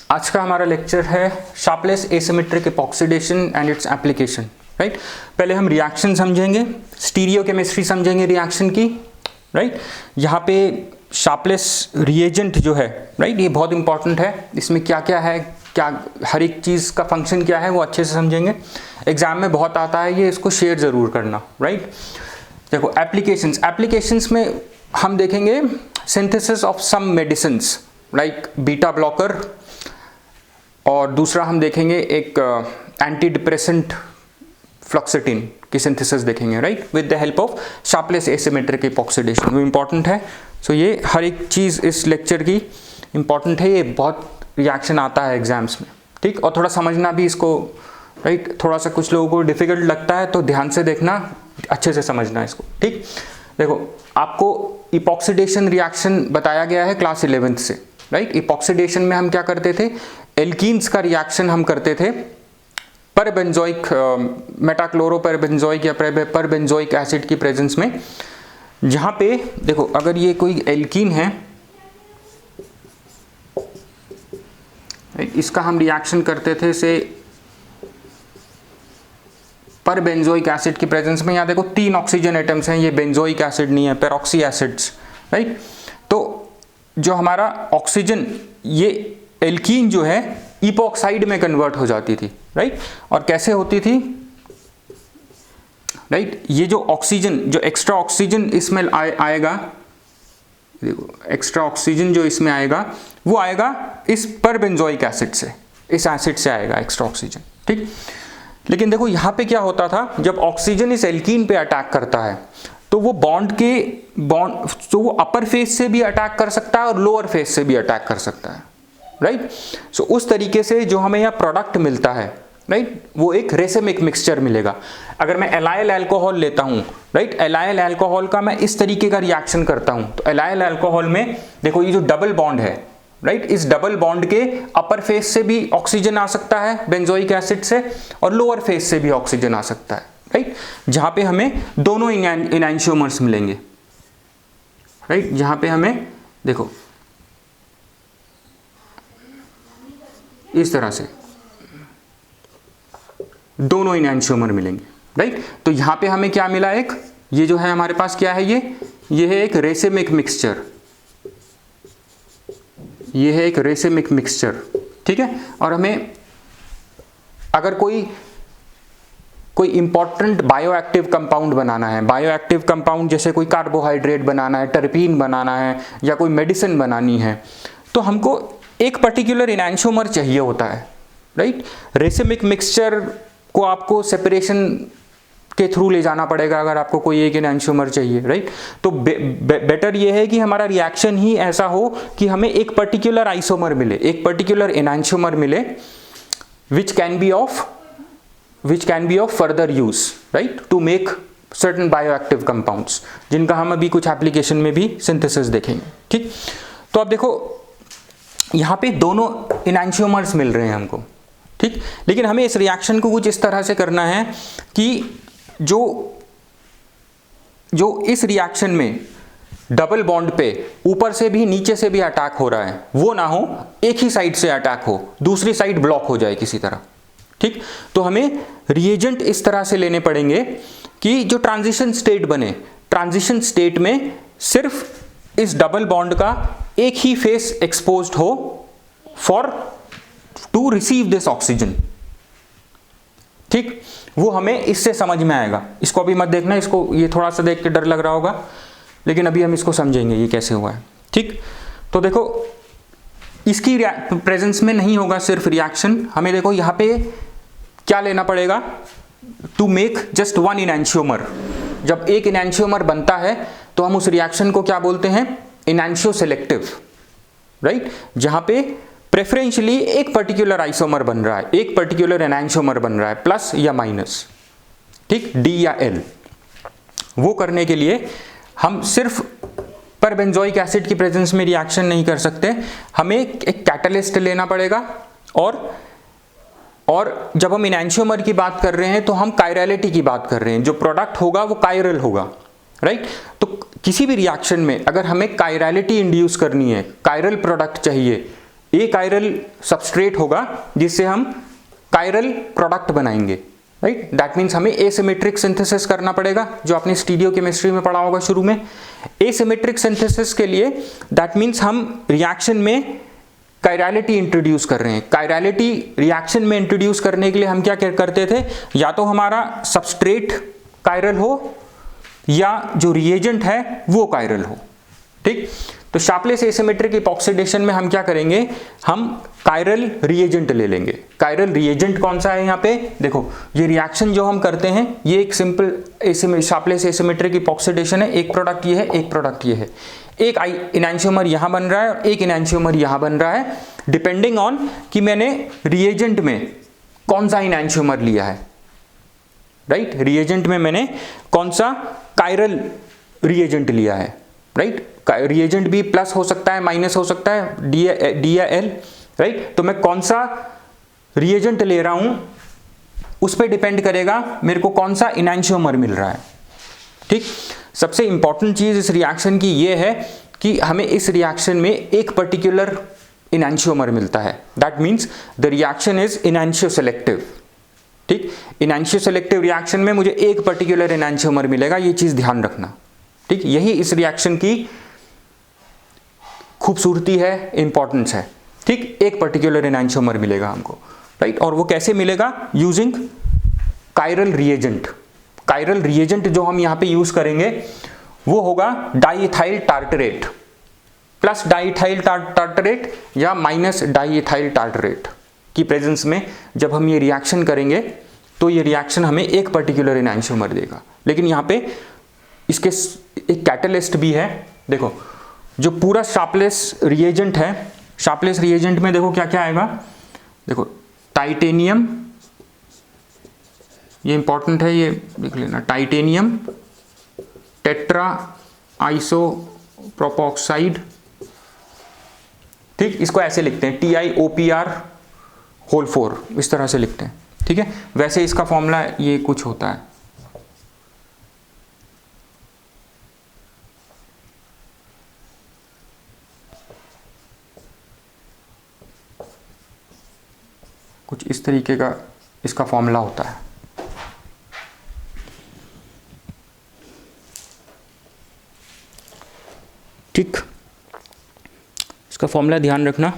आज का हमारा लेक्चर है Sharpless asymmetric epoxidation and its application. Right, पहले हम रिएक्शन समझेंगे, स्टीरियोकेमिस्ट्री समझेंगे रिएक्शन की। राइट, यहाँ पे शार्पलेस रिएजेंट जो है, राइट, ये बहुत इंपॉर्टेंट है। इसमें क्या क्या है, क्या हर एक चीज़ का फंक्शन क्या है वो अच्छे से समझेंगे। एग्जाम में बहुत आता है ये, इसको शेयर ज़रूर करना। राइट, देखो एप्लीकेशंस में हम देखेंगे synthesis of some medicines like beta blocker, और दूसरा हम देखेंगे एक एंटी डिप्रेसेंट फ्लॉक्सिटिन की सिंथेसिस देखेंगे। Right, with the help of Sharpless asymmetric epoxidation. वो इम्पॉर्टेंट है। सो ये हर एक चीज़ इस लेक्चर की इम्पॉर्टेंट है। ये बहुत रिएक्शन आता है एग्जाम्स में, ठीक, और थोड़ा समझना भी इसको। राइट, थोड़ा सा कुछ लोगों को डिफिकल्ट लगता है तो ध्यान से देखना, अच्छे से समझना इसको। ठीक, देखो आपको इपॉक्सीडेशन रिएक्शन बताया गया है क्लास 11th से। राइट, इपॉक्सीडेशन में हम क्या करते थे, एल्कीन्स का रिएक्शन हम करते थे परबेंजोइक मेटाक्लोरोपरबेंजोइक या परबेंजोइक एसिड की प्रेजेंस में। जहां पे देखो अगर ये कोई एल्कीन है, इसका हम रिएक्शन करते थे से परबेंजोइक एसिड की प्रेजेंस में। यहाँ देखो 3 ऑक्सीजन एटम्स हैं, ये बेंजोइक एसिड नहीं है, पेरोक्सी एसिड्स। राइट, तो जो हमारा ऑक्सीजन, ये एल्कीन जो है इपॉक्साइड में कन्वर्ट हो जाती थी। राइट, और कैसे होती थी, राइट, ये जो ऑक्सीजन, जो एक्स्ट्रा ऑक्सीजन इसमें आएगा, देखो एक्स्ट्रा ऑक्सीजन जो इसमें आएगा वो आएगा इस परबेंजोइक एसिड से, इस एसिड से आएगा एक्स्ट्रा ऑक्सीजन। ठीक, लेकिन देखो यहाँ पे क्या होता था, जब ऑक्सीजन इस एल्कीन पे अटैक करता है तो वो बॉन्ड तो वो अपर फेस से भी अटैक कर सकता है और लोअर फेस से भी अटैक कर सकता है। राइट, सो उस तरीके से जो हमें यहाँ प्रोडक्ट मिलता है, राइट, वो एक रेसिमिक मिक्सचर मिलेगा। अगर मैं एलाइल अल्कोहल लेता हूँ, राइट, एलाइल अल्कोहल का मैं इस तरीके का रिएक्शन करता हूँ, तो एलाइल अल्कोहल में देखो ये जो डबल बॉन्ड है, राइट, इस डबल बॉन्ड के अपर फेस से भी ऑक्सीजन आ सकता है बेंजोइक एसिड से, और लोअर फेस से भी ऑक्सीजन आ सकता है। राइट, जहां पे हमें दोनों इनैंशियोमर्स मिलेंगे। राइट, जहां पे हमें देखो इस तरह से दोनों इनैंशियोमर मिलेंगे। राइट, तो यहां पे हमें क्या मिला, एक ये जो है हमारे पास क्या है, ये है एक रेसिमिक मिक्सचर, ये है एक रेसिमिक मिक्सचर। ठीक है, और हमें अगर कोई इंपॉर्टेंट बायोएक्टिव कंपाउंड बनाना है, बायोएक्टिव कंपाउंड जैसे कोई कार्बोहाइड्रेट बनाना है, टर्पीन बनाना है, या कोई मेडिसिन बनानी है, तो हमको एक पर्टिकुलर इनैंशियोमर चाहिए होता है। राइट, रेसिमिक मिक्सचर को आपको सेपरेशन के थ्रू ले जाना पड़ेगा अगर आपको कोई एक इनैंशियोमर चाहिए। राइट, तो बेटर ये है कि हमारा रिएक्शन ही ऐसा हो कि हमें एक पर्टिकुलर आइसोमर मिले, एक पर्टिकुलर इनैंशियोमर मिले, which can be of further use, right, to make certain bioactive compounds, जिनका हम अभी कुछ एप्लीकेशन में भी सिंथेसिस देखेंगे। ठीक, तो अब देखो यहाँ पे दोनों इनैंशियोमर्स मिल रहे हैं हमको। ठीक, लेकिन हमें इस रिएक्शन को कुछ इस तरह से करना है कि जो इस रिएक्शन में डबल बॉन्ड पे ऊपर से भी नीचे से भी अटैक हो रहा है, वो ना हो, एक ही साइड से अटैक हो, दूसरी साइड ब्लॉक हो जाए किसी तरह। ठीक, तो हमें रिएजेंट इस तरह से लेने पड़ेंगे कि जो ट्रांजिशन स्टेट बने, ट्रांजिशन स्टेट में सिर्फ इस डबल बॉन्ड का एक ही फेस एक्सपोज्ड हो for to receive this oxygen. ठीक, वो हमें इससे समझ में आएगा। इसको अभी मत देखना, इसको ये थोड़ा सा देख के डर लग रहा होगा, लेकिन अभी हम इसको समझेंगे ये कैसे हुआ है। ठीक, तो देखो इसकी प्रेजेंस में नहीं होगा सिर्फ रिएक्शन, हमें देखो यहाँ पे क्या लेना पड़ेगा, टू मेक जस्ट वन इनैंशियोमर। जब एक इनैंशियोमर बनता है तो हम उस रिएक्शन को क्या बोलते हैं, इनैंशियो सेलेक्टिव। राइट, जहां पे प्रेफरेंशियली एक पर्टिकुलर आइसोमर बन रहा है, एक पर्टिकुलर एनैंशियोमर बन रहा है, प्लस या माइनस, ठीक, डी या एल। वो करने के लिए हम सिर्फ परबेंजोइक एसिड की प्रेजेंस में रिएक्शन नहीं कर सकते, हमें एक कैटलिस्ट लेना पड़ेगा। और जब हम इनैंशियोमर की बात कर रहे हैं तो हम कायरलिटी की बात कर रहे हैं, जो प्रोडक्ट होगा वो कायरल होगा। राइट, तो किसी भी रिएक्शन में अगर हमें कायरलिटी इंड्यूस करनी है, कायरल प्रोडक्ट चाहिए, कायरल सबस्ट्रेट होगा जिससे हम कायरल प्रोडक्ट बनाएंगे, राइट। दैट मीन्स हमें एसिमेट्रिक सिंथेसिस करना पड़ेगा, जो आपने स्टीरियोकेमिस्ट्री में पढ़ा होगा शुरू में। एसिमेट्रिक सिंथेसिस के लिए दैट मीन्स हम रिएक्शन में कायरलिटी इंट्रोड्यूस कर रहे हैं। कायरलिटी रिएक्शन में इंट्रोड्यूस करने के लिए हम क्या करते थे, या तो हमारा सबस्ट्रेट कायरल हो या जो रिएजेंट है वो कायरल हो, ठीक। तो शार्पलेस एसिमेट्रिक इपॉक्सीडेशन में हम क्या करेंगे, हम कायरल रिएजेंट ले लेंगे। कायरल रिएजेंट कौन सा है यहाँ पे, देखो ये रिएक्शन जो हम करते हैं ये एक सिंपल शार्पलेस एसिमेट्रिक इपॉक्सीडेशन है। एक प्रोडक्ट ये है, एक प्रोडक्ट ये है। एक इनैंशियोमर यहाँ बन रहा है और एक इनैंशियोमर यहाँ बन रहा है, डिपेंडिंग ऑन कि मैंने रिएजेंट में कौन सा इनैंशियोमर लिया है, राइट। रिएजेंट में मैंने कौन सा कायरल रिएजेंट लिया है, राइट। रिएजेंट भी प्लस हो सकता है, माइनस हो सकता है, डी या एल, राइट। तो मैं कौन सा रिएजेंट ले रहा हूं उस पर डिपेंड करेगा मेरे को कौन सा इनैंशियोमर मिल रहा है, ठीक। सबसे इंपॉर्टेंट चीज इस रिएक्शन की ये है कि हमें इस रिएक्शन में एक पर्टिकुलर इनैंशियोमर मिलता है। That means the reaction is enantioselective, ठीक। इनैंशियो सेलेक्टिव रिएक्शन में मुझे एक पर्टिकुलर इनैंशियोमर मिलेगा, ये चीज ध्यान रखना, ठीक। यही इस रिएक्शन की खूबसूरती है, इंपॉर्टेंस है, ठीक। एक पर्टिकुलर इनैंशियोमर मिलेगा हमको, राइट। और वो कैसे मिलेगा, using chiral reagent. Chiral reagent जो हम यहां पे यूज करेंगे वो होगा diethyl tartrate, plus diethyl tartrate या माइनस डाइइथाइल टार्टरेट की प्रेजेंस में जब हम ये रिएक्शन करेंगे तो ये रिएक्शन हमें एक पर्टिकुलर इनैंशियोमर देगा। लेकिन यहाँ पे इसके एक कैटलिस्ट भी है। देखो जो पूरा शार्पलेस रिएजेंट है, शार्पलेस रिएजेंट में देखो क्या क्या आएगा, देखो टाइटेनियम, ये इंपॉर्टेंट है, ये देख लेना, टाइटेनियम टेट्रा आइसोप्रोपोक्साइड, ठीक। इसको ऐसे लिखते हैं TiOPr⁴, इस तरह से लिखते हैं, ठीक है। वैसे इसका फॉर्मूला ये कुछ होता है, कुछ इस तरीके का इसका फॉर्मूला होता है, ठीक। इसका फॉर्मूला ध्यान रखना,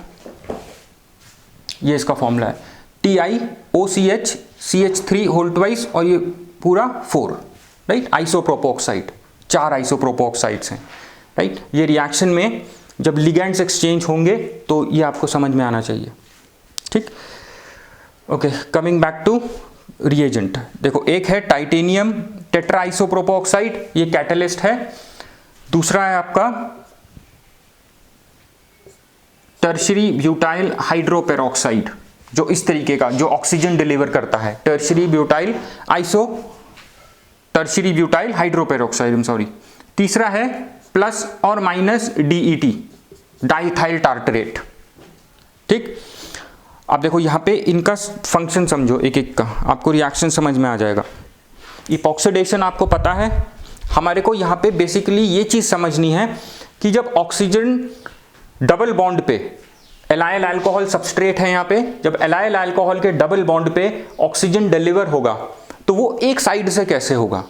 ये इसका फॉर्मूला है TiOCH CH3 और ये पूरा 4, राइट। आइसोप्रोपोक्साइड, 4 आइसोप्रोपोक्साइड्स हैं, राइट। ये रिएक्शन में जब लिगेंड्स एक्सचेंज होंगे तो ये आपको समझ में आना चाहिए, ठीक। Okay, coming back to reagent. देखो एक है टाइटेनियम टेट्रा आइसोप्रोपोक्साइड, ये कैटलिस्ट है। दूसरा है आपका टर्शरी ब्यूटाइल हाइड्रोपेरोक्साइड, जो इस तरीके का, जो ऑक्सीजन डिलीवर करता है, टर्शरी ब्यूटाइल हाइड्रोपेरोक्साइड, सॉरी। तीसरा है प्लस और माइनस DET, डाइइथाइल टार्टरेट, ठीक। अब देखो यहाँ पे इनका फंक्शन समझो एक एक का, आपको रिएक्शन समझ में आ जाएगा। इपॉक्सीडेशन आपको पता है, हमारे को यहाँ पे बेसिकली ये चीज समझनी है कि जब ऑक्सीजन डबल बॉन्ड पे, एलाइल अल्कोहल सबस्ट्रेट है यहाँ पे, जब एलाइल अल्कोहल के डबल बॉन्ड पे ऑक्सीजन डिलीवर होगा तो वो एक साइड से कैसे होगा,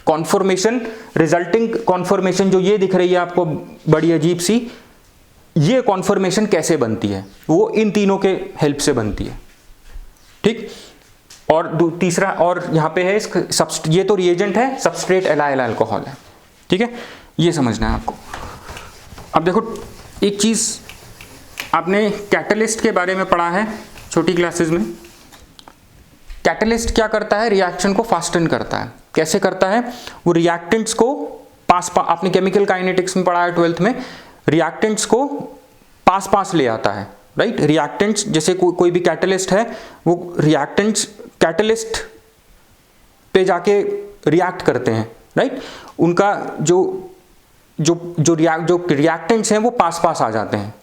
कॉन्फॉर्मेशन, रिजल्टिंग कॉन्फॉर्मेशन जो ये दिख रही है आपको बड़ी अजीब सी, ये कॉन्फॉर्मेशन कैसे बनती है, वो इन तीनों के हेल्प से बनती है, ठीक। और तीसरा और यहाँ पे है ये तो रिएजेंट है, सबस्ट्रेट एलाइल अल्कोहल है, ठीक है। ये समझना है आपको। अब देखो एक चीज आपने कैटलिस्ट के बारे में पढ़ा है छोटी क्लासेस में। कैटलिस्ट क्या करता है, रिएक्शन को फास्टन करता है। कैसे करता है, वो रिएक्टेंट्स को आपने केमिकल काइनेटिक्स में पढ़ा है 12th में, रिएक्टेंट्स को पास ले आता है, राइट। रिएक्टेंट्स जैसे कोई भी कैटलिस्ट है, वो रिएक्टेंट्स कैटलिस्ट पे जाके रिएक्ट करते हैं, राइट। उनका जो रिएक्टेंट्स हैं वो पास आ जाते हैं,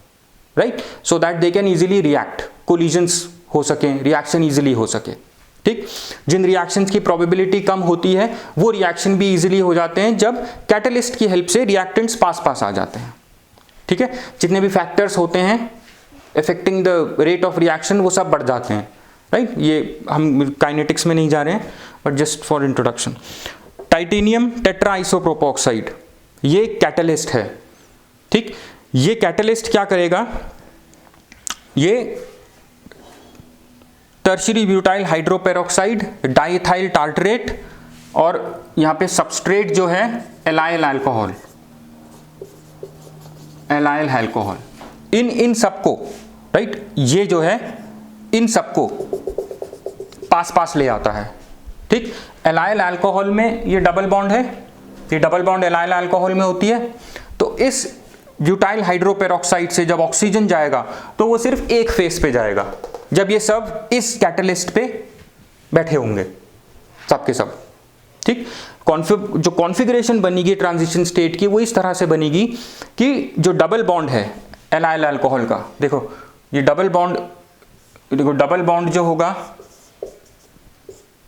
right, so that they can easily react, collisions हो सके, रिएक्शन इजीली हो सके, ठीक। जिन रिएक्शंस की प्रोबेबिलिटी कम होती है वो रिएक्शन भी इजीली हो जाते हैं जब कैटलिस्ट की हेल्प से रिएक्टेंट्स पास आ जाते हैं, ठीक है। जितने भी फैक्टर्स होते हैं affecting the rate of reaction, वो सब बढ़ जाते हैं, राइट। ये हम काइनेटिक्स में नहीं जा रहे हैं, but just for introduction. Titanium tetra आइसोप्रोपोक्साइड, ये कैटलिस्ट है, ठीक। ये कैटलिस्ट क्या करेगा, ये tertiary butyl hydroperoxide, diethyl tartrate और यहाँ पे सबस्ट्रेट जो है एलाइल अल्कोहल, एलाइल अल्कोहल, इन सबको, राइट, ये जो है इन सबको पास पास ले आता है, ठीक। एलाइल अल्कोहल में ये डबल बॉन्ड है, ये डबल बॉन्ड एलाइल अल्कोहल में होती है, तो इस ब्यूटाइल हाइड्रोपेरोक्साइड से जब ऑक्सीजन जाएगा तो वो सिर्फ एक फेस पे जाएगा, जब ये सब इस कैटलिस्ट पे बैठे होंगे सब के सब, ठीक। जो कॉन्फ़िगरेशन बनेगी ट्रांजिशन स्टेट की वो इस तरह से बनेगी कि जो डबल बॉन्ड है एलाइल अल्कोहल का, देखो ये डबल बॉन्ड, देखो डबल बॉन्ड जो होगा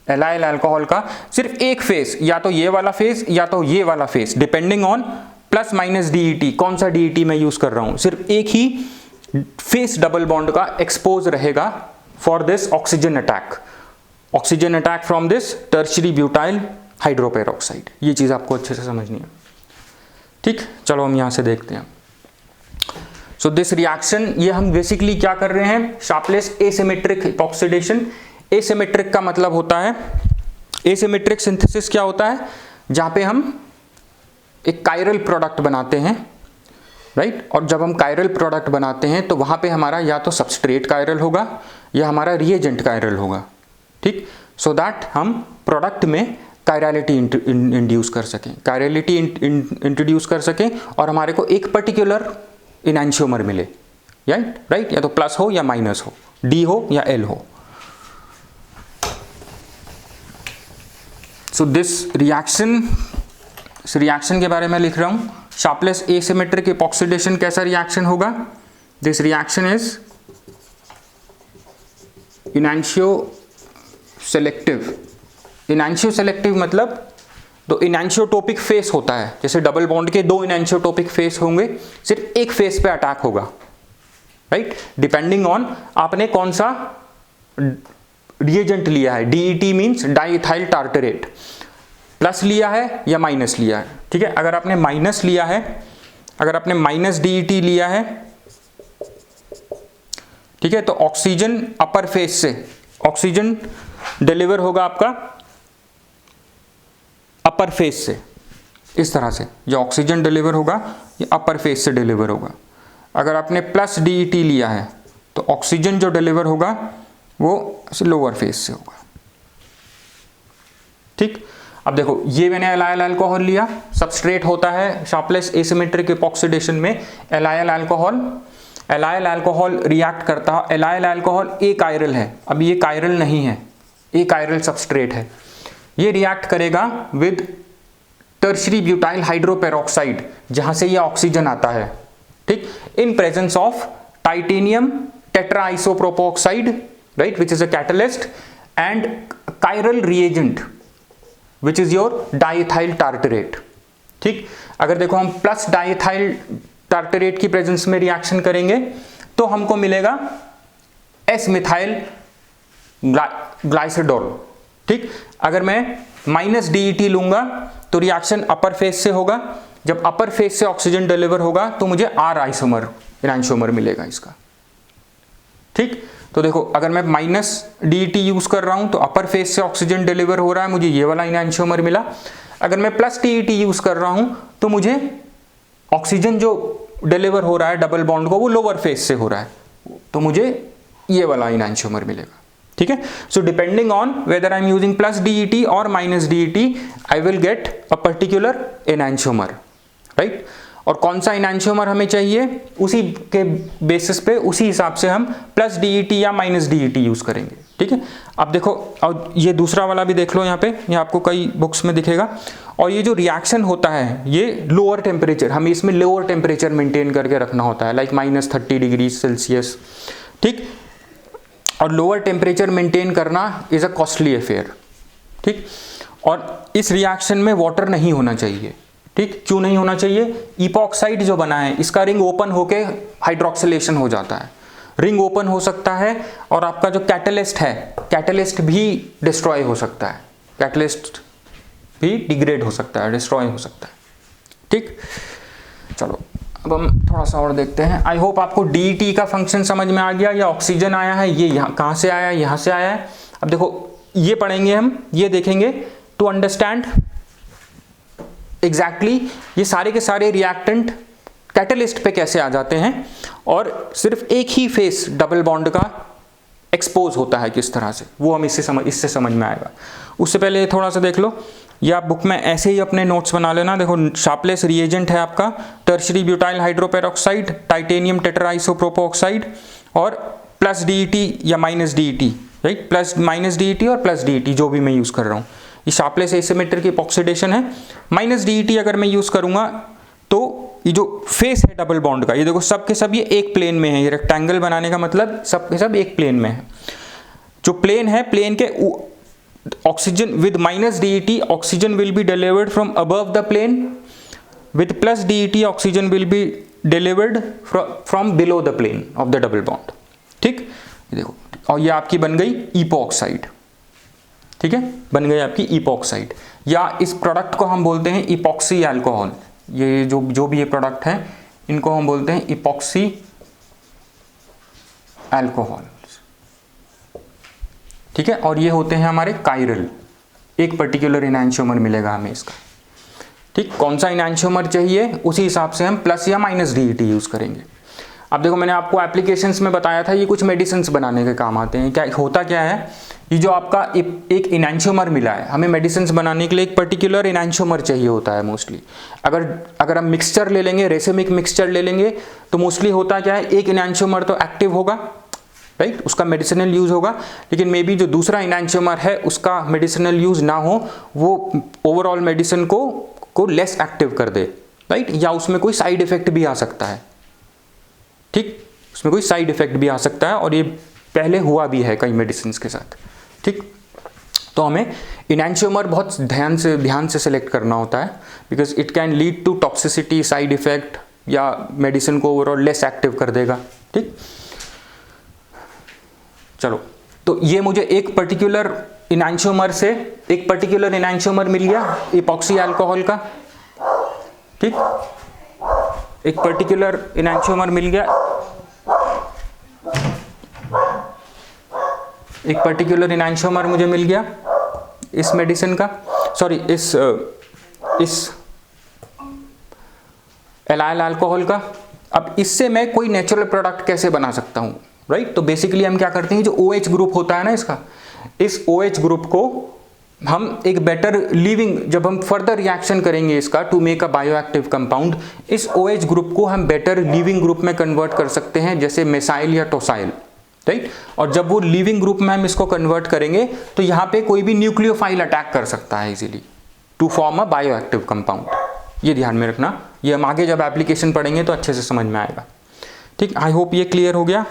एलाइल अल्कोहल का, सिर्फ एक फेस, या तो ये वाला फेस या तो ये वाला face, depending on plus minus DET, कौन सा डीईटी मैं यूज कर रहा हूं, सिर्फ एक ही फेस डबल बॉन्ड का एक्सपोज रहेगा for this oxygen attack from this tertiary butyl hydroperoxide. ये चीज आपको अच्छे से समझनी है, ठीक। चलो हम यहां से देखते हैं। सो दिस रिएक्शन, ये हम बेसिकली क्या कर रहे हैं, शार्पलेस एसिमेट्रिक ऑक्सीडेशन। एसिमेट्रिक का मतलब होता है, एसिमेट्रिक सिंथेसिस क्या होता है, जहां पे हम एक कायरल प्रोडक्ट बनाते हैं, राइट। और जब हम कायरल प्रोडक्ट बनाते हैं तो वहां पे हमारा या तो सबस्ट्रेट कायरल होगा या हमारा रिएजेंट कायरल होगा, ठीक। सो दैट हम प्रोडक्ट में कायरलिटी इंड्यूस कर सकें, कायरलिटी इंट्रोड्यूस कर सकें और हमारे को एक पर्टिकुलर इनैंशियोमर मिले, राइट, या तो प्लस हो या माइनस हो, डी हो या एल हो। सो दिस रिएक्शन, इस रिएक्शन के बारे में लिख रहा हूं, शार्पलेस एसिमेट्रिक इपॉक्सीडेशन कैसा रिएक्शन होगा, this reaction is enantioselective. Enantioselective मतलब तो इनैंशियोटोपिक फेस होता है, जैसे डबल बॉन्ड के दो इनैंशियोटोपिक फेस होंगे, सिर्फ एक फेस पे अटैक होगा, राइट, डिपेंडिंग ऑन आपने कौन सा रिएजेंट लिया है। DET means diethyl tartrate, plus लिया है या माइनस लिया है, ठीक है। अगर आपने माइनस लिया है, अगर आपने माइनस डीईटी लिया है, ठीक है, तो ऑक्सीजन अपर फेस से, ऑक्सीजन डिलीवर होगा आपका अपर फेस से, इस तरह से जो ऑक्सीजन डिलीवर होगा ये अपर फेस से डिलीवर होगा। अगर आपने प्लस डीईटी लिया है तो ऑक्सीजन जो डिलीवर होगा वो लोअर फेस से होगा, ठीक। अब देखो ये मैंने एलाइल अल्कोहल लिया, सबस्ट्रेट होता है शार्पलेस एसिमेट्रिक इपॉक्सीडेशन में allyl alcohol. Allyl alcohol react करता है, एलाइल अल्कोहल ए कायरल है, अब ये कायरल नहीं है, ए कायरल सबस्ट्रेट है, ये रिएक्ट करेगा विद टर्शियरी ब्यूटाइल हाइड्रोपेरोक्साइड, जहां से ये ऑक्सीजन आता है, ठीक, in presence of titanium tetra आइसोप्रोपोक्साइड, right, which is a catalyst, and chiral reagent which is your diethyl tartrate, ठीक। अगर देखो हम प्लस डाइथाइल टार्टरेट की प्रेजेंस में रिएक्शन करेंगे तो हमको मिलेगा एस मिथाइल ग्लाइसिडोल, ठीक। अगर मैं माइनस डीईटी लूंगा तो रिएक्शन अपर फेस से होगा, जब अपर फेस से ऑक्सीजन डिलीवर होगा तो मुझे आर आइसोमर इनैंशियोमर मिलेगा इसका, ठीक। तो देखो अगर मैं माइनस डीईटी यूज कर रहा हूं तो अपर फेस से ऑक्सीजन डिलीवर हो रहा है, मुझे ये वाला इनैंशियोमर मिला। अगर मैं प्लस डीईटी यूज कर रहा हूं तो मुझे ऑक्सीजन जो डिलीवर हो रहा है डबल बॉन्ड को वो लोअर फेस से हो रहा है, तो मुझे ये वाला इनैंशियोमर मिलेगा, ठीक है। So depending on whether I am using plus DET और minus DET I will get a particular enantiomer, right. और कौन सा इनैंशियोमर हमें चाहिए उसी के बेसिस पे, उसी हिसाब से हम प्लस डीईटी या माइनस डीईटी यूज करेंगे, ठीक है। अब देखो और ये दूसरा वाला भी देख लो, यहाँ पे ये आपको कई बुक्स में दिखेगा। और ये जो रिएक्शन होता है ये लोअर टेम्परेचर, हमें इसमें लोअर टेम्परेचर मेंटेन करके रखना होता है, लाइक -30 डिग्री सेल्सियस, ठीक। और लोअर टेम्परेचर मेंटेन करना इज अ कॉस्टली अफेयर, ठीक। और इस रिएक्शन में वाटर नहीं होना चाहिए, ठीक। क्यों नहीं होना चाहिए, इपॉक्साइड जो बना है इसका रिंग ओपन होके हाइड्रोक्सिलेशन हो जाता है, रिंग ओपन हो सकता है और आपका जो कैटलिस्ट है, कैटलिस्ट भी डिस्ट्रॉय हो सकता है, कैटलिस्ट भी डिग्रेड हो सकता है, डिस्ट्रॉय हो सकता है। ठीक, चलो अब हम थोड़ा सा और देखते हैं। आई होप आपको डीईटी का फंक्शन समझ में आ गया। या ऑक्सीजन आया है, ये यहाँ कहाँ से आया है, यहाँ से आया है। अब देखो ये पढ़ेंगे हम, ये देखेंगे टू अंडरस्टैंड एग्जैक्टली ये सारे के सारे रिएक्टेंट कैटलिस्ट पे कैसे आ जाते हैं और सिर्फ एक ही फेस डबल बॉन्ड का एक्सपोज होता है किस तरह से, वो हम इससे समझ में आएगा। उससे पहले थोड़ा सा देख लो, ये आप बुक में ऐसे ही अपने नोट्स बना लेना। देखो शार्पलेस रिएजेंट है आपका tertiary butyl hydroperoxide, titanium tetraisopropoxide और प्लस डीईटी या minus DET, right, plus minus DET और प्लस डीईटी जो भी मैं यूज़ कर रहा हूँ। ये शार्पलेस एसिमेट्रिक इपॉक्सीडेशन है। माइनस डीईटी अगर मैं यूज़ करूँगा तो ये जो फेस है डबल बॉन्ड का, ये देखो सब के सब ये एक प्लेन में है। ये रेक्टेंगल बनाने का मतलब सब के सब एक प्लेन में है। जो प्लेन है, प्लेन के oxygen with minus DET oxygen will be delivered from above the plane, with plus DET oxygen will be delivered from below the plane of the double bond. ठीक, ये देखो, और ये आपकी बन गई इपोक्साइड। ठीक है, बन गई आपकी इपोक्साइड, या इस प्रोडक्ट को हम बोलते हैं इपॉक्सी अल्कोहल। ये जो भी ये प्रोडक्ट है इनको हम बोलते हैं इपॉक्सी अल्कोहल। ठीक है, और ये होते हैं हमारे कायरल। एक पर्टिकुलर इनैंशियोमर मिलेगा हमें इसका। ठीक, कौन सा इनैंशियोमर चाहिए उसी हिसाब से हम प्लस या माइनस डीईटी यूज करेंगे। अब देखो मैंने आपको एप्लीकेशंस में बताया था ये कुछ मेडिसिन बनाने के काम आते हैं। क्या होता क्या है, ये जो आपका एक इनैंशियोमर मिला है, हमें मेडिसिन बनाने के लिए एक पर्टिकुलर इनैंशियोमर चाहिए होता है मोस्टली। अगर हम मिक्सचर ले लेंगे, रेसेमिक मिक्सचर ले लेंगे, तो मोस्टली होता क्या है, एक इनैंशियोमर तो एक्टिव होगा, राइट, उसका मेडिसिनल यूज होगा, लेकिन मे बी जो दूसरा इनैंशियोमर है उसका मेडिसिनल यूज ना हो, वो ओवरऑल मेडिसिन को लेस एक्टिव कर दे, राइट, या उसमें कोई साइड इफेक्ट भी आ सकता है। ठीक, उसमें कोई साइड इफेक्ट भी आ सकता है, और ये पहले हुआ भी है कई मेडिसिन के साथ। ठीक, तो हमें इनैंशियोमर बहुत ध्यान से सेलेक्ट करना होता है, because it can lead to toxicity, side effect, या मेडिसिन को ओवरऑल लेस एक्टिव कर देगा। ठीक, चलो, तो ये मुझे एक पर्टिकुलर इनैंशियोमर से एक पर्टिकुलर इनैंशियोमर मिल गया इपॉक्सी अल्कोहल का। ठीक, एक पर्टिकुलर इनैंशियोमर मिल गया, एक पर्टिकुलर इनैंशियोमर मुझे मिल गया इस मेडिसिन का, सॉरी इस एलाइल अल्कोहल का। अब इससे मैं कोई नेचुरल प्रोडक्ट कैसे बना सकता हूँ, राइट। तो बेसिकली हम क्या करते हैं, जो OH ग्रुप होता है ना इसका, इस OH ग्रुप को हम एक बेटर लिविंग, जब हम फर्दर रिएक्शन करेंगे इसका to make a bioactive compound, इस OH ग्रुप को हम बेटर लिविंग ग्रुप में कन्वर्ट कर सकते हैं, जैसे मेसाइल या टोसाइल, राइट। और जब वो लिविंग ग्रुप में हम इसको कन्वर्ट करेंगे तो यहाँ पे कोई भी न्यूक्लियोफाइल अटैक कर सकता है easily to form a bioactive compound. ये ध्यान में रखना, ये हम आगे जब एप्लीकेशन पढ़ेंगे तो अच्छे से समझ में आएगा। ठीक, आई होप ये क्लियर हो गया,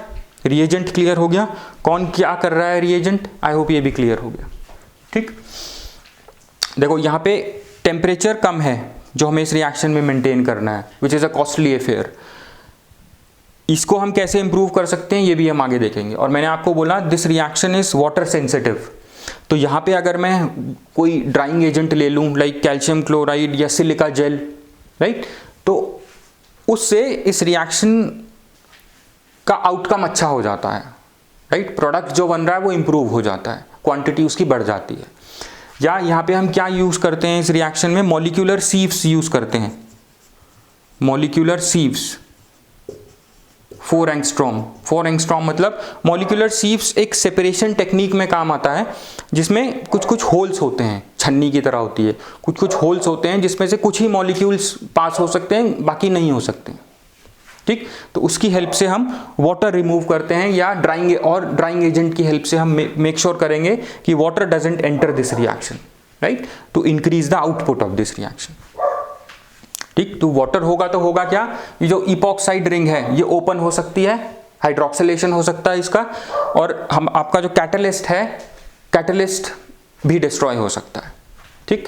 रिएजेंट क्लियर हो गया, कौन क्या कर रहा है रिएजेंट, आई होप ये भी क्लियर हो गया। ठीक, देखो यहाँ पे टेम्परेचर कम है जो हमें इस रिएक्शन में मेंटेन करना है, which is a costly affair. इसको हम कैसे इंप्रूव कर सकते हैं ये भी हम आगे देखेंगे। और मैंने आपको बोला this reaction is water sensitive, तो यहाँ पे अगर मैं कोई ड्राइंग एजेंट ले लूँ लाइक कैल्शियम क्लोराइड या सिलिका जेल, राइट, तो उससे इस रिएक्शन का आउटकम अच्छा हो जाता है, राइट। प्रोडक्ट जो बन रहा है वो इम्प्रूव हो जाता है, क्वांटिटी उसकी बढ़ जाती है। या यहाँ पे हम क्या यूज़ करते हैं इस रिएक्शन में, मॉलिक्यूलर सीव्स यूज़ करते हैं, मॉलिक्यूलर सीव्स 4 एंगस्ट्रॉम मतलब मॉलिक्यूलर सीव्स एक सेपरेशन टेक्निक में काम आता है, जिसमें कुछ कुछ होल्स होते हैं, छन्नी की तरह होती है, कुछ कुछ होल्स होते हैं जिसमें से कुछ ही मॉलिक्यूल्स पास हो सकते हैं, बाकी नहीं हो सकते। ठीक, तो उसकी हेल्प से हम वाटर रिमूव करते हैं, या ड्राइंग एजेंट की हेल्प से हम मेक श्योर करेंगे कि water doesn't enter this reaction, right, to increase the output of this reaction. ठीक, तो वाटर होगा तो होगा क्या, ये जो इपॉक्साइड रिंग है ये ओपन हो सकती है, हाइड्रोक्सिलेशन हो सकता है इसका, और हम आपका जो कैटलिस्ट है, कैटलिस्ट भी डिस्ट्रॉय हो सकता है। ठीक,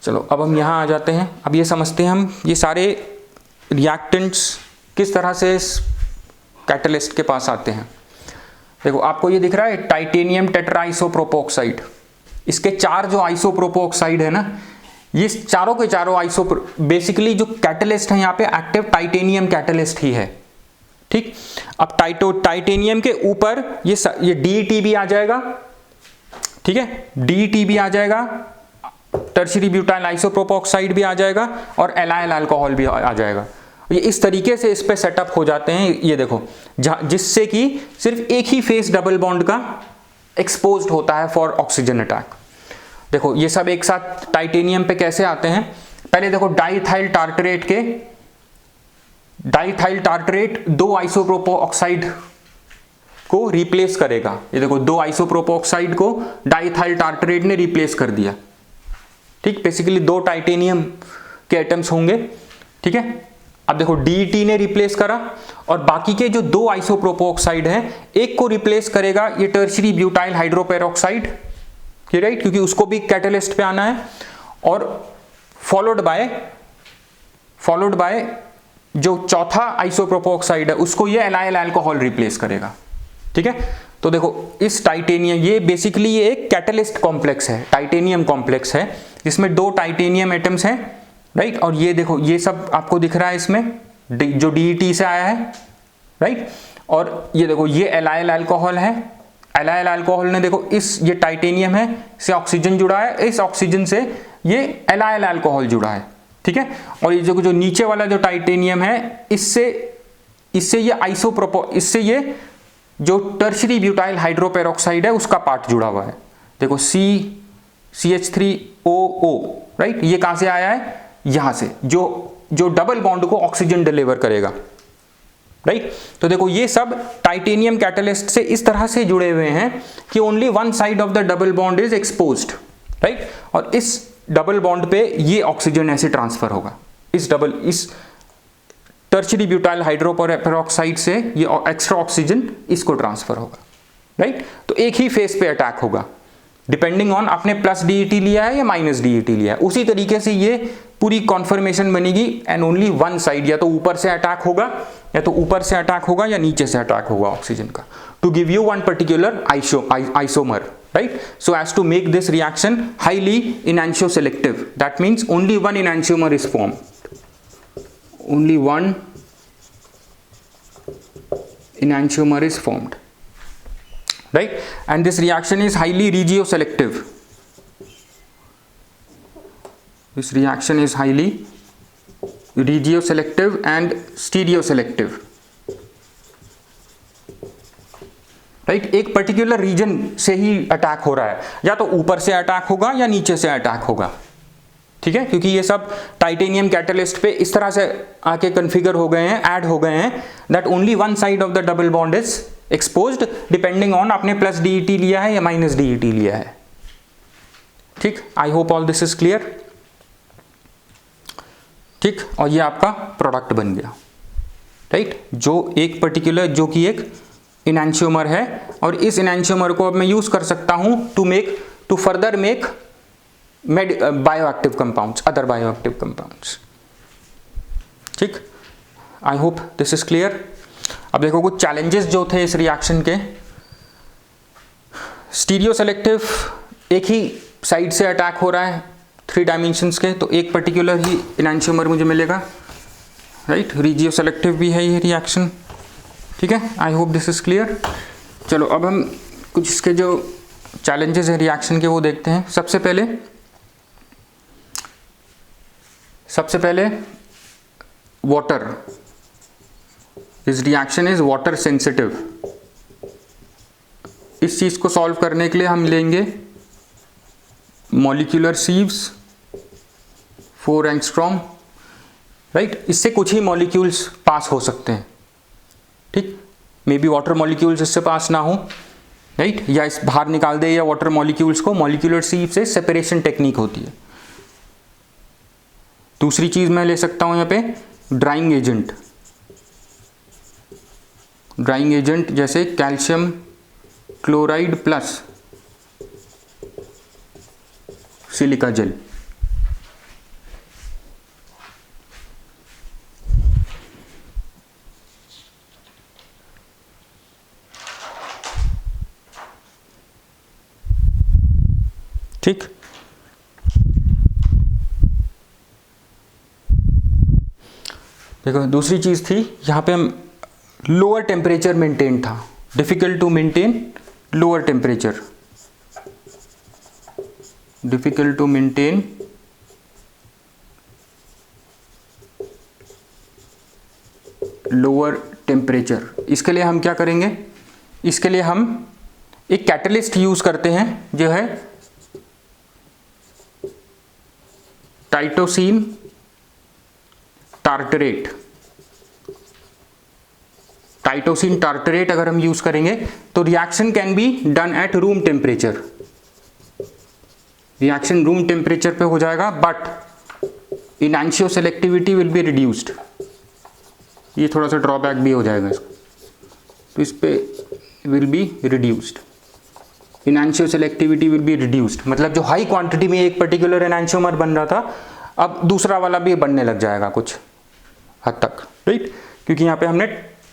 चलो अब हम यहाँ आ जाते हैं। अब ये समझते हैं हम ये सारे रिएक्टेंट्स किस तरह से इस कैटलिस्ट के पास आते हैं। देखो आपको ये दिख रहा है टाइटेनियम टेट्राइसोप्रोपोक्साइड, इसके 4 जो आइसोप्रोपोक्साइड है ना, ये चारों के चारों बेसिकली जो कैटलिस्ट है यहाँ पे एक्टिव टाइटेनियम कैटलिस्ट ही है। ठीक, अब टाइटेनियम के ऊपर ये डीईटी भी आ जाएगा। ठीक है, डीईटी भी आ जाएगा, टर्शियरी ब्यूटाइल आइसोप्रोपोक्साइड भी आ जाएगा और एलाइल अल्कोहल भी आ जाएगा। ये इस तरीके से इस पे सेटअप हो जाते हैं, ये देखो, जिससे कि सिर्फ एक ही फेस डबल बॉन्ड का एक्सपोज्ड होता है फॉर ऑक्सीजन अटैक। देखो ये सब एक साथ टाइटेनियम पे कैसे आते हैं, पहले देखो डाइथाइल टार्टरेट 2 आइसोप्रोपोक्साइड को रिप्लेस करेगा। ये देखो 2 आइसोप्रोपोक्साइड को डाइथाइल टार्टरेट ने रिप्लेस कर दिया। ठीक, बेसिकली 2 टाइटेनियम के एटम्स होंगे। ठीक है, अब देखो डीईटी ने रिप्लेस करा और बाकी के जो 2 आइसोप्रोपोक्साइड हैं, एक को रिप्लेस करेगा ये टर्शियरी ब्यूटाइल हाइड्रोपेरोक्साइड, राइट, क्योंकि उसको भी कैटलिस्ट पे आना है, और फॉलोड बाय जो चौथा आइसोप्रोपोक्साइड है उसको ये एलाइल अल्कोहल रिप्लेस करेगा। ठीक है, तो देखो इस टाइटेनियम, ये बेसिकली ये एक कैटलिस्ट कॉम्प्लेक्स है, टाइटेनियम कॉम्प्लेक्स है, जिसमें 2 टाइटेनियम एटम्स हैं, राइट, और ये देखो ये सब आपको दिख रहा है इसमें जो डीईटी से आया है, राइट, और ये देखो ये एलाइल अल्कोहल है। एलाइल अल्कोहल ने देखो ये टाइटेनियम है, इससे ऑक्सीजन जुड़ा है, इस ऑक्सीजन से ये एलाइल अल्कोहल जुड़ा है। ठीक है, और ये जो नीचे वाला जो टाइटेनियम है, इससे ये जो टर्शियरी ब्यूटाइल हाइड्रोपेरोक्साइड है उसका पार्ट जुड़ा हुआ है। देखो CH3OO, राइट, ये कहां से आया है, यहां से, जो डबल बॉन्ड को ऑक्सीजन डिलीवर करेगा, राइट। तो देखो ये सब टाइटेनियम कैटलिस्ट से इस तरह से जुड़े हुए हैं कि only one side of the double bond is exposed, right, और इस डबल बॉन्ड पे ये ऑक्सीजन ऐसे ट्रांसफर होगा, इस टर्शियरी ब्यूटाइल हाइड्रोपेरोक्साइड से ये एक्स्ट्रा ऑक्सीजन इसको ट्रांसफर होगा, राइट। तो एक ही फेस पे अटैक होगा, डिपेंडिंग ऑन आपने प्लस डीईटी लिया है या माइनस डीईटी लिया है, उसी तरीके से ये पूरी कॉन्फर्मेशन बनेगी। एंड ओनली वन साइड, या तो ऊपर से अटैक होगा या नीचे से अटैक होगा ऑक्सीजन का, to give you one particular isomer, right, so as to make this reaction highly enantioselective. That means only one enantiomer is formed, only one enantiomer is formed, right, and this reaction is highly regioselective. This reaction is highly regioselective and stereoselective, right. एक particular reason से ही attack हो रहा है, या तो ऊपर से attack होगा या नीचे से अटैक होगा, ठीक है, क्योंकि ये सब टाइटेनियम कैटलिस्ट पे इस तरह से आके कॉन्फ़िगर हो गए हैं, ऐड हो गए हैं, that only one side of the double bond is exposed, depending on आपने प्लस डीईटी लिया है या माइनस डीईटी लिया है। ठीक, I hope all this is clear. ठीक, और ये आपका प्रोडक्ट बन गया, राइट, जो एक पर्टिकुलर, जो कि एक इनैंशियोमर है, और इस इनैंशियोमर को अब मैं यूज कर सकता हूं to further make bioactive compounds, other bioactive compounds. ठीक, I hope this is clear. अब देखो कुछ चैलेंजेस जो थे इस रिएक्शन के। स्टीरियो सेलेक्टिव, एक ही साइड से अटैक हो रहा है 3 डायमेंशंस के, तो एक पर्टिकुलर ही इनैंशियोमर मुझे मिलेगा, राइट। रीजियो सेलेक्टिव भी है ये रिएक्शन, ठीक है। आई होप दिस इज क्लियर। चलो अब हम कुछ इसके जो चैलेंजेस हैं रिएक्शन के वो देखते हैं। सबसे पहले water, this reaction is water sensitive. इस चीज को सॉल्व करने के लिए हम लेंगे मॉलिक्यूलर सीव्स 4 एंगस्ट्रॉम, राइट। इससे कुछ ही मॉलिक्यूल्स पास हो सकते हैं, ठीक, मे बी वाटर मॉलिक्यूल्स इससे पास ना हो, राइट, या इस बाहर निकाल दे या वाटर मॉलिक्यूल्स को। मॉलिक्यूलर सीव से सेपरेशन टेक्निक होती है। दूसरी चीज मैं ले सकता हूं यहाँ पे ड्राइंग एजेंट जैसे calcium chloride plus silica gel. ठीक। देखो दूसरी चीज थी, यहां पे हम लोअर टेम्परेचर मेंटेन था, difficult to maintain lower temperature, difficult to maintain lower temperature. इसके लिए हम क्या करेंगे, इसके लिए हम एक कैटलिस्ट यूज करते हैं जो है टाइटोसिन टार्टरेट। टाइटोसिन टार्टरेट अगर हम यूज करेंगे तो reaction can be done at room temperature, reaction room temperature पे हो जाएगा, but enantioselectivity will be reduced. ये थोड़ा सा ड्रॉबैक भी हो जाएगा इसको, तो इस पे will be reduced, enantioselectivity will be reduced. मतलब जो हाई क्वांटिटी में एक पर्टिकुलर एनांशियोमर बन रहा था, अब दूसरा वाला भी बनने लग जाएगा कुछ हद तक, राइट, क्योंकि यहाँ पे हमने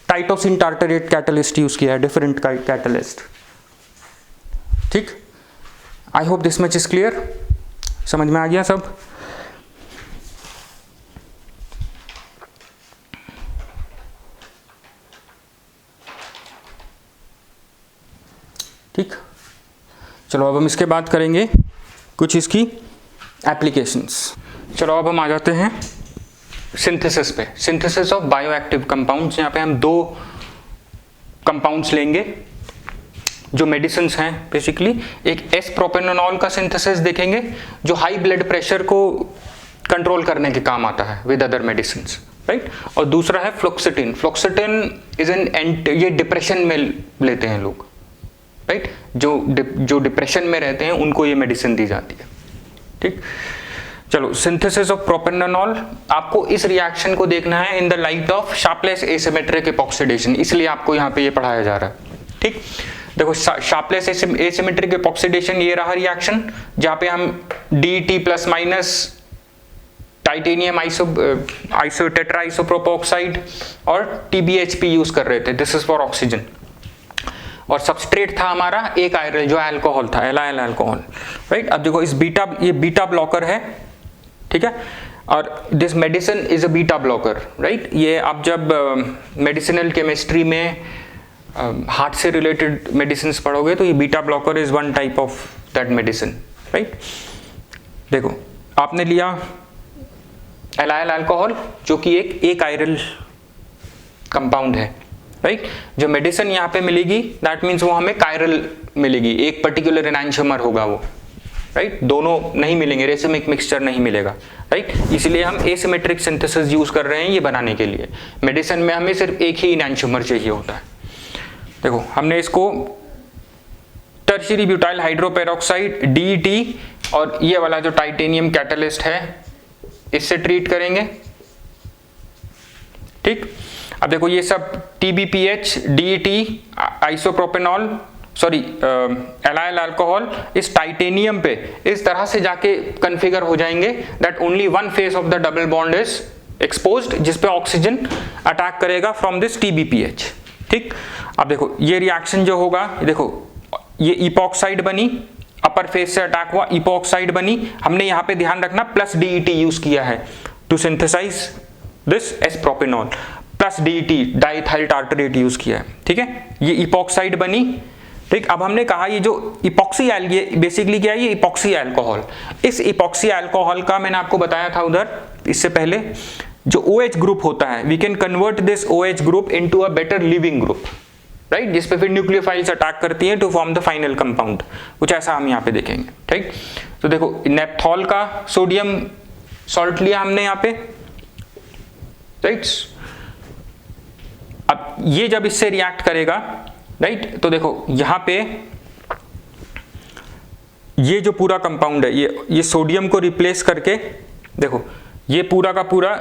टाइटोसिन टार्टरेट कैटलिस्ट यूज किया है, डिफरेंट कैटलिस्ट। ठीक, I hope this much is clear, समझ में आ गया सब। ठीक, चलो अब हम इसके बाद करेंगे कुछ इसकी एप्लीकेशंस। चलो अब हम आ जाते हैं सिंथेसिस पे, सिंथेसिस ऑफ बायोएक्टिव कंपाउंड्स। यहाँ पे हम दो कंपाउंड्स लेंगे जो मेडिसिन्स हैं बेसिकली। एक एस प्रोपेनोनॉल का सिंथेसिस देखेंगे जो हाई ब्लड प्रेशर को कंट्रोल करने के काम आता है विद अदर मेडिसिन्स, राइट। और दूसरा है फ्लोक्सिटिन। फ्लोक्सिटिन इज एन ये डिप्रेशन में लेते हैं लोग, राइट, जो डिप्रेशन में रहते हैं उनको ये मेडिसिन दी जाती है। ठीक, चलो सिंथेसिस ऑफ प्रोपेनोनॉल, आपको इस रिएक्शन को देखना है in the light of Sharpless asymmetric epoxidation, इसलिए आपको यहाँ पे ये पढ़ाया जा रहा है। ठीक, देखो शार्पलेस एसिमेट्रिक इपॉक्सीडेशन, ये रहा रिएक्शन जहाँ पे हम DT plus minus titanium iso tetra आइसोप्रोपोक्साइड और TBHP यूज कर रहे थे, दिस इज फॉर ऑक्सीजन। और सबस्ट्रेट था हमारा एक आयरल जो अल्कोहल था, एलाइल अल्कोहल, राइट। अब देखो ये बीटा ब्लॉकर है, ठीक है, और this medicine is a beta blocker, right. ये आप जब मेडिसिनल केमिस्ट्री में हार्ट से रिलेटेड मेडिसिन पढ़ोगे तो ये beta blocker is one type of that medicine, right. देखो आपने लिया एलाइल अल्कोहल जो कि एक आयरल कंपाउंड है, राइट। जो मेडिसिन यहाँ पे मिलेगी दैट मीन्स वो हमें कायरल मिलेगी, एक पर्टिकुलर एनांशियोमर होगा वो, राइट। दोनों नहीं मिलेंगे, रेसिमिक मिक्सचर नहीं मिलेगा, राइट। इसलिए हम एसिमेट्रिक सिंथेसिस यूज कर रहे हैं ये बनाने के लिए। मेडिसिन में हमें सिर्फ एक ही एनांशियोमर चाहिए होता है। देखो हमने इसको टर्शियरी ब्यूटाइल हाइड्रोपेरोक्साइड DET और ये वाला जो टाइटेनियम कैटलिस्ट है इससे ट्रीट करेंगे। ठीक, अब देखो ये सब TBPH, DET, isopropanol, sorry allyl alcohol इस टाइटेनियम पे इस तरह से जाके कन्फिगर हो जाएंगे that only one face of the double bond is exposed, जिस पे ऑक्सीजन अटैक करेगा फ्रॉम दिस TBPH। ठीक, अब देखो ये रिएक्शन जो होगा, देखो ये इपॉक्साइड बनी, अपर फेस से अटैक हुआ, इपॉक्साइड बनी, हमने यहाँ पे ध्यान रखना प्लस DET यूज किया है to synthesize this S propanol, plus DET diethyl tartrate use किया है, ठीक है। ये इपॉक्साइड बनी, ठीक। अब हमने कहा ये जो इपॉक्सी ये बेसिकली क्या है, ये इपॉक्सी अल्कोहल। इस इपॉक्सी अल्कोहल का मैंने आपको बताया था उधर इससे पहले, जो OH ग्रुप होता है, we can convert this OH group into a better living group, right, जिस पे फिर न्यूक्लियोफाइल्स अटैक करती हैं to form the final compound. कुछ ऐसा हम यहाँ पे देखेंगे, ठीक। तो देखो नेप्थॉल का सोडियम सॉल्ट लिया हमने यहाँ पे, राइट। अब ये जब इससे रिएक्ट करेगा, राइट, तो देखो यहां पे ये जो पूरा कंपाउंड है ये सोडियम को रिप्लेस करके, देखो ये पूरा का पूरा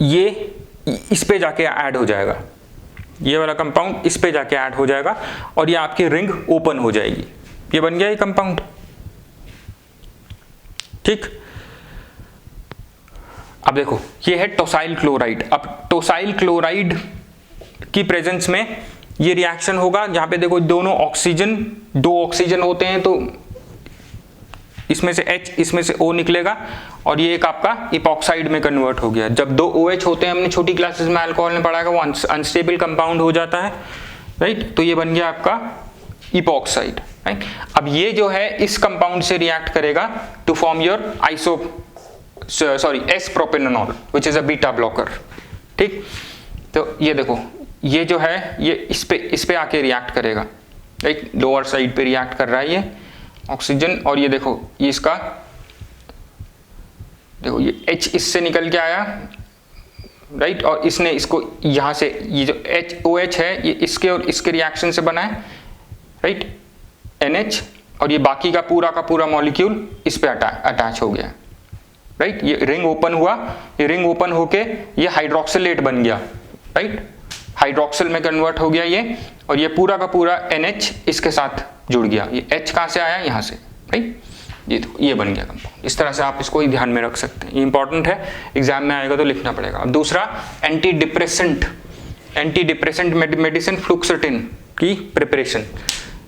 ये इस पे जाके ऐड हो जाएगा, ये वाला कंपाउंड इस पे जाके ऐड हो जाएगा और ये आपकी रिंग ओपन हो जाएगी, ये बन गया ये कंपाउंड। ठीक, अब देखो ये है टोसाइल क्लोराइड। अब टोसाइल क्लोराइड की प्रेजेंस में ये रिएक्शन होगा जहां पे देखो दो ऑक्सीजन होते हैं, तो इसमें से H, इसमें से O निकलेगा और ये एक आपका इपॉक्साइड में कन्वर्ट हो गया। जब 2 OH होते हैं, हमने छोटी क्लासेस में अल्कोहल में पढ़ा है, वो अनस्टेबल कंपाउंड हो जाता है, राइट। तो ये बन गया आपका इपॉक्साइड, राइट। अब ये जो है इस कंपाउंड से रिएक्ट करेगा to form your S propanol which is a beta blocker, ठीक। तो ये देखो, ये जो है ये इस पे आके रिएक्ट करेगा, राइट। लोअर साइड पे रिएक्ट कर रहा है ये ऑक्सीजन, और ये देखो ये इसका, देखो ये H इससे निकल के आया, राइट। और इसने इसको यहां से, ये जो OH है ये इसके और इसके रिएक्शन से बना है, राइट, NH, और ये बाकी का पूरा मॉलिक्यूल इस पे अटैच हो गया, राइट। ये रिंग ओपन हुआ, ये रिंग ओपन होके ये हाइड्रोक्सिलेट बन गया, राइट। हाइड्रोक्सिल में कन्वर्ट हो गया ये, और ये पूरा का पूरा NH इसके साथ जुड़ गया। ये H कहाँ से आया, यहाँ से, राइट। ये बन गया कंपाउंड। इस तरह से आप इसको ही ध्यान में रख सकते हैं, ये इंपॉर्टेंट है, एग्जाम में आएगा तो लिखना पड़ेगा। अब दूसरा, एंटी डिप्रेसेंट मेडिसिन फ्लुक्सेटिन की प्रिपरेशन।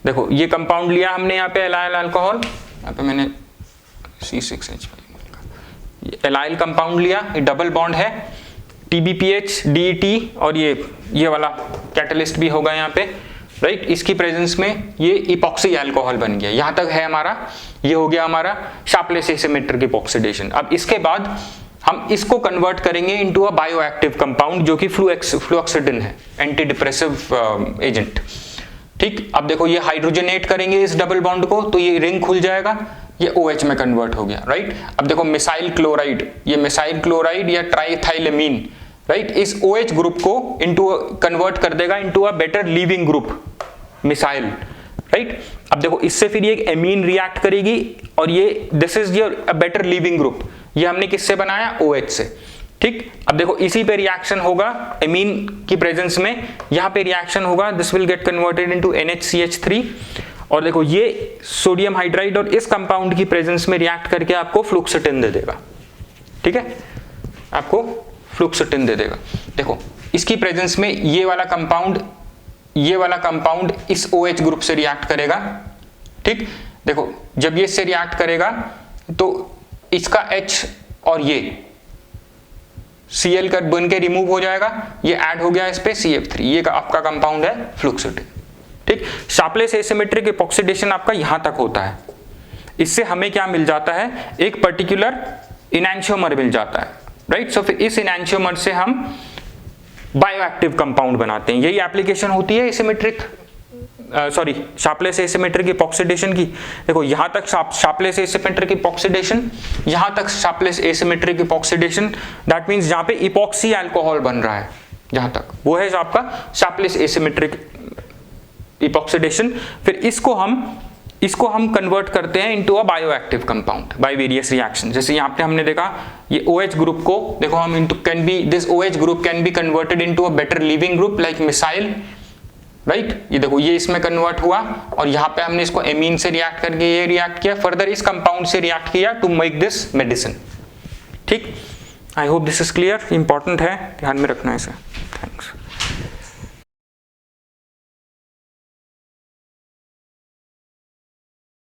देखो ये कंपाउंड लिया हमने यहाँ पे एलाइल अल्कोहल, यहाँ पे मैंने C6H5, एलाइल कंपाउंड लिया, ये डबल बॉन्ड है, TBPH DET, और ये वाला कैटलिस्ट भी होगा यहाँ पे, राइट। इसकी प्रेजेंस में ये इपॉक्सी अल्कोहल बन गया। यहाँ तक है हमारा, ये हो गया हमारा शार्पलेस एसिमेट्रिक ऑक्सीडेशन। अब इसके बाद हम इसको कन्वर्ट करेंगे इनटू अ बायोएक्टिव कंपाउंड जो कि फ्लुओक्सिटिन है, एंटी डिप्रेसिव एजेंट, ठीक। अब देखो ये हाइड्रोजनेट करेंगे इस डबल बॉन्ड को, तो ये रिंग खुल जाएगा, ये OH में कन्वर्ट हो गया, राइट। अब देखो मिसाइल क्लोराइड, ये मिसाइल क्लोराइड या ट्राइथाइलेमीन, राइट, इस OH ग्रुप को कन्वर्ट कर देगा into a better leaving group missile, right. अब देखो इससे फिर ये एक एमीन रिएक्ट करेगी, और ये this is your a better leaving group, ये हमने किससे बनाया, OH से, ठीक। अब देखो इसी पे रिएक्शन होगा एमीन की प्रेजेंस में, यहाँ पे रिएक्शन होगा, this will get converted into NHCH3, और देखो ये सोडियम हाइड्राइड और इस कंपाउंड की प्रेजेंस में रिएक्ट करके आपको फ्लुक्सेटिन दे देगा, ठीक है, आपको फ्लुक्सेटिन दे देगा। देखो इसकी प्रेजेंस में ये वाला कंपाउंड इस OH ग्रुप से रिएक्ट करेगा, ठीक। देखो जब ये इससे रिएक्ट करेगा तो इसका H और ये Cl का बन के रिमूव हो जाएगा, ये ऐड हो गया इस पे CF3, ये आपका कंपाउंड है फ्लुक्सेटिन, ठीक। शार्पलेस एसिमेट्रिक इपॉक्सीडेशन आपका यहां तक होता है। इससे हमें क्या मिल जाता है, एक पर्टिकुलर इनैंशियोमर मिल जाता है, राइट। सो फिर इस इनैंशियोमर से हम बायोएक्टिव कंपाउंड बनाते हैं। यही एप्लीकेशन होती है एसिमेट्रिक शार्पलेस एसिमेट्रिक इपॉक्सीडेशन की। देखो यहां तक शार्पलेस एसिमेट्रिक इपॉक्सीडेशन, यहां तक Sharpless asymmetric epoxidation, that means जहां पे इपॉक्सी अल्कोहल बन रहा है, जहां तक वो है आपका शार्पलेस एसिमेट्रिक इपॉक्सीडेशन। फिर इसको हम कन्वर्ट करते हैं into a bioactive compound by various reaction. जैसे यहाँ पे हमने देखा ये OH ग्रुप को, देखो हम this OH group can be converted into a better living group like missile, right. ये देखो ये इसमें कन्वर्ट हुआ, और यहाँ पे हमने इसको एमीन से रिएक्ट करके ये रिएक्ट किया, फर्दर इस कंपाउंड से रिएक्ट किया टू मेक दिस मेडिसिन, ठीक। I hope this is clear, important है, ध्यान में रखना है इसे। थैंक्स।